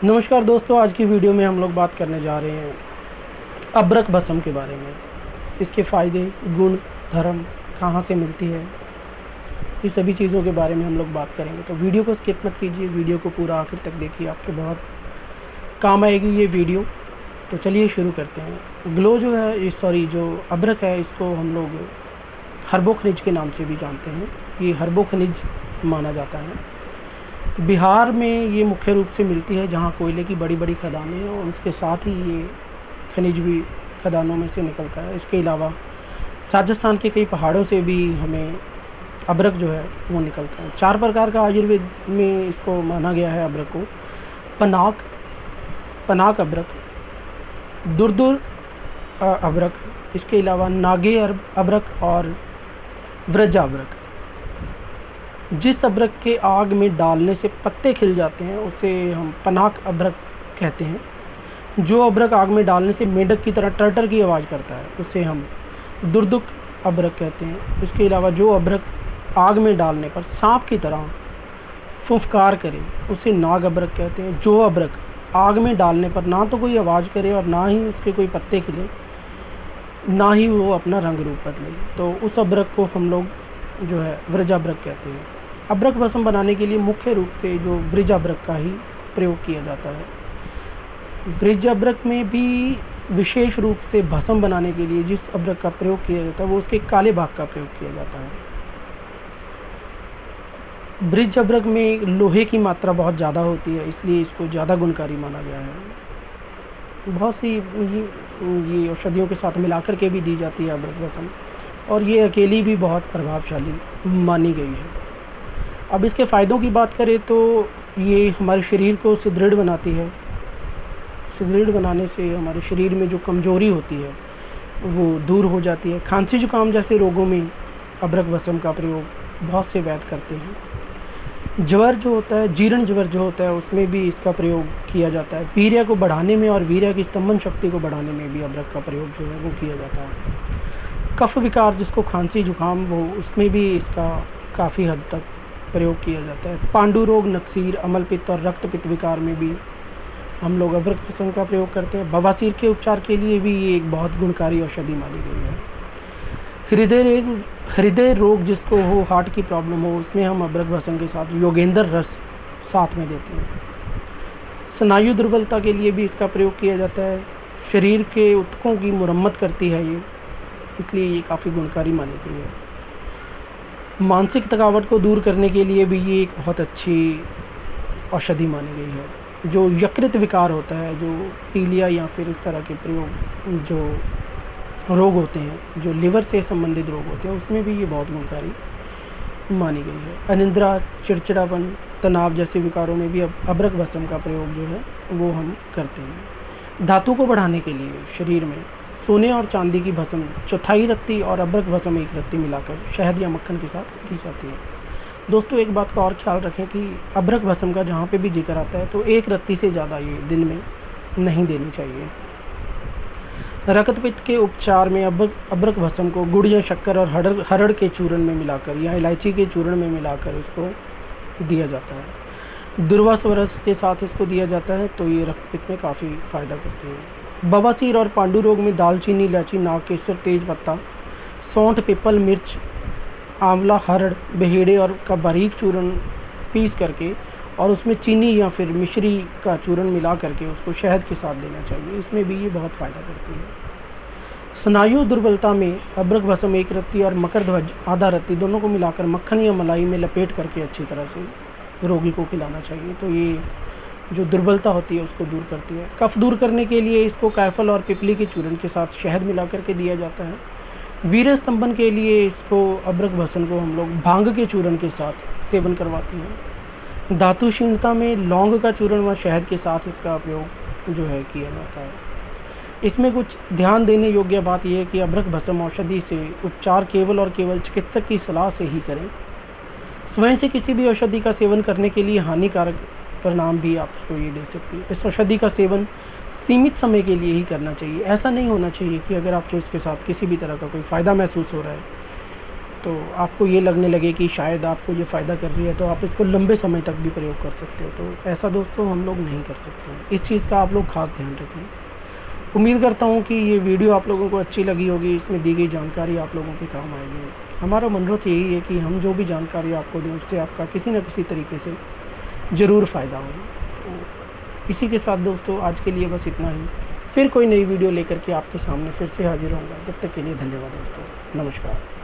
नमस्कार दोस्तों, आज की वीडियो में हम लोग बात करने जा रहे हैं अबरक भस्म के बारे में। इसके फ़ायदे, गुण, धर्म, कहाँ से मिलती है, ये सभी चीज़ों के बारे में हम लोग बात करेंगे। तो वीडियो को स्किप मत कीजिए, वीडियो को पूरा आखिर तक देखिए, आपके बहुत काम आएगी ये वीडियो। तो चलिए शुरू करते हैं। ग्लो जो है, जो अबरक है, इसको हम लोग हर्बो खनिज के नाम से भी जानते हैं। ये हर्बो खनिज माना जाता है। बिहार में ये मुख्य रूप से मिलती है, जहाँ कोयले की बड़ी बड़ी खदानें हैं और उसके साथ ही ये खनिज भी खदानों में से निकलता है। इसके अलावा राजस्थान के कई पहाड़ों से भी हमें अबरक जो है वो निकलता है। 4 प्रकार का आयुर्वेद में इसको माना गया है अबरक को। पनाक अबरक, दुरदुर अबरक, इसके अलावा नागे अबरक और व्रजा अबरक। जिस अबरक के आग में डालने से पत्ते खिल जाते हैं उसे हम पनाक अबरक कहते हैं। जो अबरक आग में डालने से मेंढक की तरह टर्टर की आवाज़ करता है उसे हम दुर्दुक अबरक कहते हैं। इसके अलावा जो अबरक आग में डालने पर सांप की तरह फुफकार करे उसे नाग अबरक कहते हैं। जो अबरक आग में डालने पर ना तो कोई आवाज़ करे और ना ही उसके कोई पत्ते खिले, ना ही वो अपना रंग रूप बदले, तो उस अबरक को हम लोग जो है व्रज अबरक कहते हैं। अबरक भस्म बनाने के लिए मुख्य रूप से जो व्रज अबरक का ही प्रयोग किया जाता है। व्रज अबरक में भी विशेष रूप से भस्म बनाने के लिए जिस अबरक का प्रयोग किया जाता है वो उसके काले भाग का प्रयोग किया जाता है। व्रज अबरक में लोहे की मात्रा बहुत ज़्यादा होती है, इसलिए इसको ज़्यादा गुणकारी माना गया है। बहुत सी ये औषधियों के साथ मिलाकर के भी दी जाती है अबरक भस्म, और ये अकेली भी बहुत प्रभावशाली मानी गई है। अब इसके फ़ायदों की बात करें तो ये हमारे शरीर को सुदृढ़ बनाती है। सुदृढ़ बनाने से हमारे शरीर में जो कमज़ोरी होती है वो दूर हो जाती है। खांसी जुकाम जैसे रोगों में अबरक भस्म का प्रयोग बहुत से वैद्य करते हैं। ज्वर जो होता है, जीर्ण ज्वर जो होता है, उसमें भी इसका प्रयोग किया जाता है। वीर्य को बढ़ाने में और वीर्य की स्तंभन शक्ति को बढ़ाने में भी अबरक का प्रयोग जो है वो किया जाता है। कफ विकार जिसको खांसी जुकाम वो, उसमें भी इसका काफ़ी हद तक प्रयोग किया जाता है। पांडु रोग, नक्सीर, अमल पित्त और रक्त पित्त विकार में भी हम लोग अबरक भस्म का प्रयोग करते हैं। बवासीर के उपचार के लिए भी ये एक बहुत गुणकारी औषधि मानी गई है। हृदय रोग जिसको हो, हार्ट की प्रॉब्लम हो, उसमें हम अबरक भस्म के साथ योगेंद्र रस साथ में देते हैं। स्नायु दुर्बलता के लिए भी इसका प्रयोग किया जाता है। शरीर के ऊतकों की मुरम्मत करती है ये, इसलिए ये काफ़ी गुणकारी मानी गई है। मानसिक थकावट को दूर करने के लिए भी ये एक बहुत अच्छी औषधि मानी गई है। जो यकृत विकार होता है, जो पीलिया या फिर इस तरह के प्रयोग जो रोग होते हैं, जो लिवर से संबंधित रोग होते हैं, उसमें भी ये बहुत गुणकारी मानी गई है। अनिद्रा, चिड़चिड़ापन, तनाव जैसे विकारों में भी अब अबरक भस्म का प्रयोग जो है वो हम करते हैं। धातु को बढ़ाने के लिए शरीर में सोने और चांदी की भस्म 1/4 रत्ती और अबरक भस्म 1 रत्ती मिलाकर शहद या मक्खन के साथ दी जाती है। दोस्तों, एक बात का और ख्याल रखें कि अबरक भस्म का जहाँ पे भी जिक्र आता है तो 1 रत्ती से ज़्यादा ये दिन में नहीं देनी चाहिए। रक्त पित्त के उपचार में अबरक भस्म को गुड़ या शक्कर और हरड़ के चूर्ण में मिलाकर या इलायची के चूर्ण में मिलाकर इसको दिया जाता है। दुर्वासवरस के साथ इसको दिया जाता है, तो ये रक्त पित्त में काफ़ी फ़ायदा करती है। बवासीर और पांडु रोग में दालचीनी, इलायची, नाग केसर, तेज पत्ता, सौंठ, पीपल, मिर्च, आंवला, हरड़, बेहेड़े और का बारीक चूर्ण पीस करके और उसमें चीनी या फिर मिश्री का चूर्ण मिला करके उसको शहद के साथ देना चाहिए। इसमें भी ये बहुत फ़ायदा करती है। स्नायु दुर्बलता में अबरक भस्म 1 रत्ती और मकरध्वज आधा रत्ती दोनों को मिलाकर मक्खन या मलाई में लपेट करके अच्छी तरह से रोगी को खिलाना चाहिए। तो ये जो दुर्बलता होती है उसको दूर करती है। कफ दूर करने के लिए इसको कायफल और पिपली के चूर्ण के साथ शहद मिला करके दिया जाता है। वीर्य स्तंभन के लिए इसको अबरक भस्म को हम लोग भांग के चूर्ण के साथ सेवन करवाते हैं। धातु क्षीणता में लौंग का चूर्ण व शहद के साथ इसका प्रयोग जो है किया जाता है। इसमें कुछ ध्यान देने योग्य बात यह है कि अबरक भस्म औषधि से उपचार केवल और केवल चिकित्सक की सलाह से ही करें। स्वयं से किसी भी औषधि का सेवन करने के लिए हानिकारक परिणाम भी आपको ये दे सकती है। इस औषधि का सेवन सीमित समय के लिए ही करना चाहिए। ऐसा नहीं होना चाहिए कि अगर आपको इसके साथ किसी भी तरह का कोई फ़ायदा महसूस हो रहा है तो आपको ये लगने लगे कि शायद आपको ये फ़ायदा कर रही है, तो आप इसको लंबे समय तक भी प्रयोग कर सकते हो। तो ऐसा दोस्तों हम लोग नहीं कर सकते हैं, इस चीज़ का आप लोग ख़ास ध्यान रखें। उम्मीद करता हूँ कि ये वीडियो आप लोगों को अच्छी लगी होगी, इसमें दी गई जानकारी आप लोगों के काम आएगी। हमारा मनोरथ यही है कि हम जो भी जानकारी आपको दें उससे आपका किसी न किसी तरीके से ज़रूर फ़ायदा हो। तो इसी के साथ दोस्तों आज के लिए बस इतना ही। फिर कोई नई वीडियो लेकर के आपके सामने फिर से हाजिर होऊंगा। जब तक के लिए धन्यवाद दोस्तों, नमस्कार।